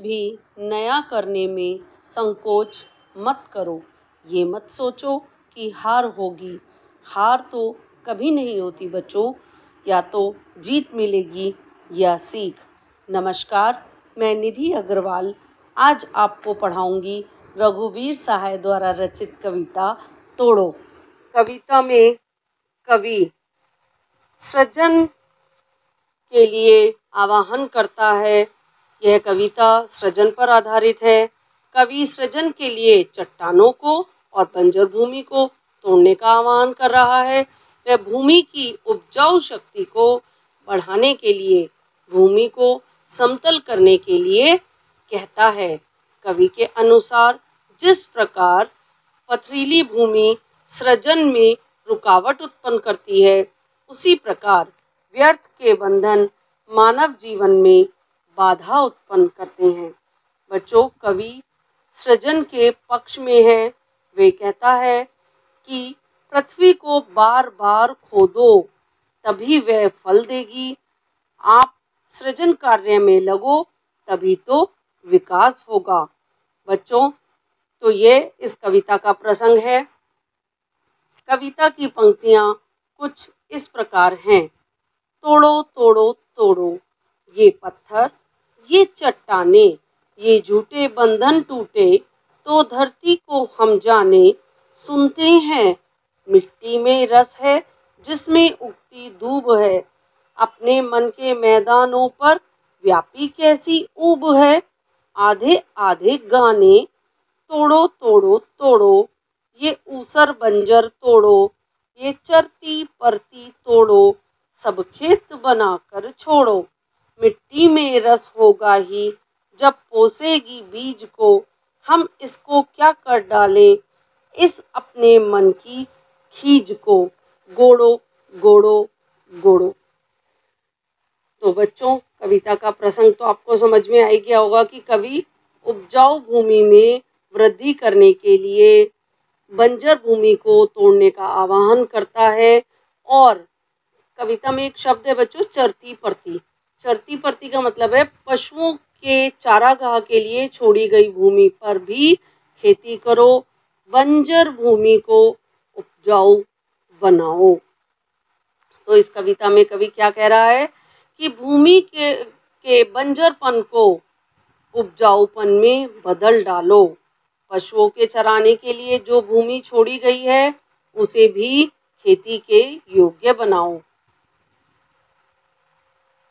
भी नया करने में संकोच मत करो। ये मत सोचो कि हार होगी। हार तो कभी नहीं होती बच्चों, या तो जीत मिलेगी या सीख। नमस्कार, मैं निधि अग्रवाल आज आपको पढ़ाऊंगी रघुवीर सहाय द्वारा रचित कविता तोड़ो। कविता में कवि सृजन के लिए आह्वान करता है। यह कविता सृजन पर आधारित है। कवि सृजन के लिए चट्टानों को और बंजर भूमि को तोड़ने का आह्वान कर रहा है। वह भूमि की उपजाऊ शक्ति को बढ़ाने के लिए, भूमि को समतल करने के लिए कहता है। कवि के अनुसार जिस प्रकार पथरीली भूमि सृजन में रुकावट उत्पन्न करती है, उसी प्रकार व्यर्थ के बंधन मानव जीवन में बाधा उत्पन्न करते हैं। बच्चों, कवि सृजन के पक्ष में है। वे कहता है कि पृथ्वी को बार बार खोदो, तभी वह फल देगी। आप सृजन कार्य में लगो, तभी तो विकास होगा। बच्चों, तो ये इस कविता का प्रसंग है। कविता की पंक्तियां कुछ इस प्रकार हैं। तोड़ो तोड़ो तोड़ो ये पत्थर, ये चट्टाने, ये झूठे बंधन टूटे, तो धरती को हम जाने। सुनते हैं मिट्टी में रस है, जिसमें उगती दूब है। अपने मन के मैदानों पर व्यापी कैसी ऊब है। आधे आधे गाने, तोड़ो तोड़ो तोड़ो ये ऊसर बंजर तोड़ो, ये चरती परती तोड़ो, सब खेत बनाकर छोड़ो। मिट्टी में रस होगा ही जब पोसेगी बीज को, हम इसको क्या कर डालें इस अपने मन की खीज को। गोड़ो गोड़ो गोड़ो। तो बच्चों, कविता का प्रसंग तो आपको समझ में आ ही गया होगा कि कवि उपजाऊ भूमि में वृद्धि करने के लिए बंजर भूमि को तोड़ने का आह्वान करता है। और कविता में एक शब्द है बच्चों, चरती परती। चरती परती का मतलब है पशुओं के चारागाह के लिए छोड़ी गई भूमि पर भी खेती करो, बंजर भूमि को उपजाऊ बनाओ। तो इस कविता में कवि क्या कह रहा है कि भूमि के बंजरपन को उपजाऊपन में बदल डालो। पशुओं के चराने के लिए जो भूमि छोड़ी गई है, उसे भी खेती के योग्य बनाओ।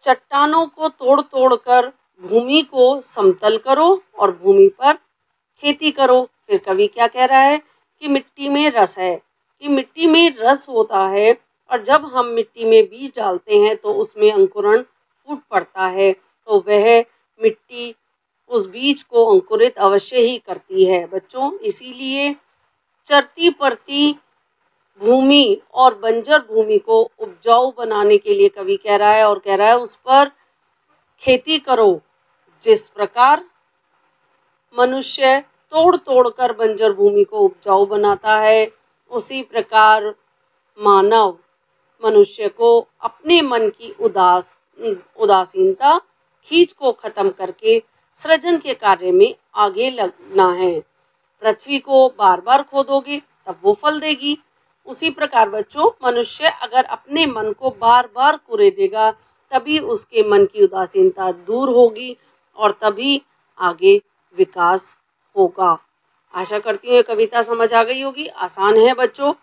चट्टानों को तोड़ तोड़ कर भूमि को समतल करो और भूमि पर खेती करो। फिर कवि क्या कह रहा है कि मिट्टी में रस है, कि मिट्टी में रस होता है, और जब हम मिट्टी में बीज डालते हैं तो उसमें अंकुरण फूट पड़ता है, तो वह मिट्टी उस बीज को अंकुरित अवश्य ही करती है। बच्चों, इसीलिए चरती परती भूमि और बंजर भूमि को उपजाऊ बनाने के लिए कवि कह रहा है, और कह रहा है उस पर खेती करो। जिस प्रकार मनुष्य तोड़ तोड़ कर बंजर भूमि को उपजाऊ बनाता है, उसी प्रकार मानव मनुष्य को अपने मन की उदासीनता खींच को खत्म करके सृजन के कार्य में आगे लगना है। पृथ्वी को बार बार खोदोगे तब वो फल देगी। उसी प्रकार बच्चों, मनुष्य अगर अपने मन को बार बार कुरेदेगा, तभी उसके मन की उदासीनता दूर होगी और तभी आगे विकास होगा। आशा करती हूँ ये कविता समझ आ गई होगी। आसान है बच्चों।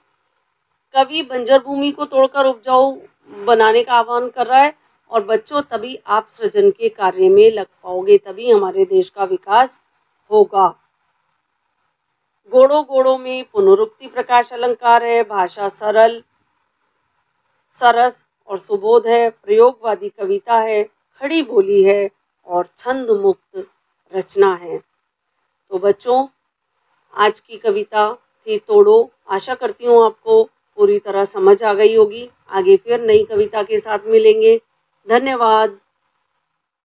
कवि बंजर भूमि को तोड़कर उपजाऊ बनाने का आह्वान कर रहा है, और बच्चों तभी आप सृजन के कार्य में लग पाओगे, तभी हमारे देश का विकास होगा। गोड़ो गोड़ो में पुनरुक्ति प्रकाश अलंकार है। भाषा सरल, सरस और सुबोध है। प्रयोगवादी कविता है, खड़ी बोली है और छंद मुक्त रचना है। तो बच्चों, आज की कविता थी तोड़ो। आशा करती हूँ आपको पूरी तरह समझ आ गई होगी। आगे फिर नई कविता के साथ मिलेंगे। धन्यवाद।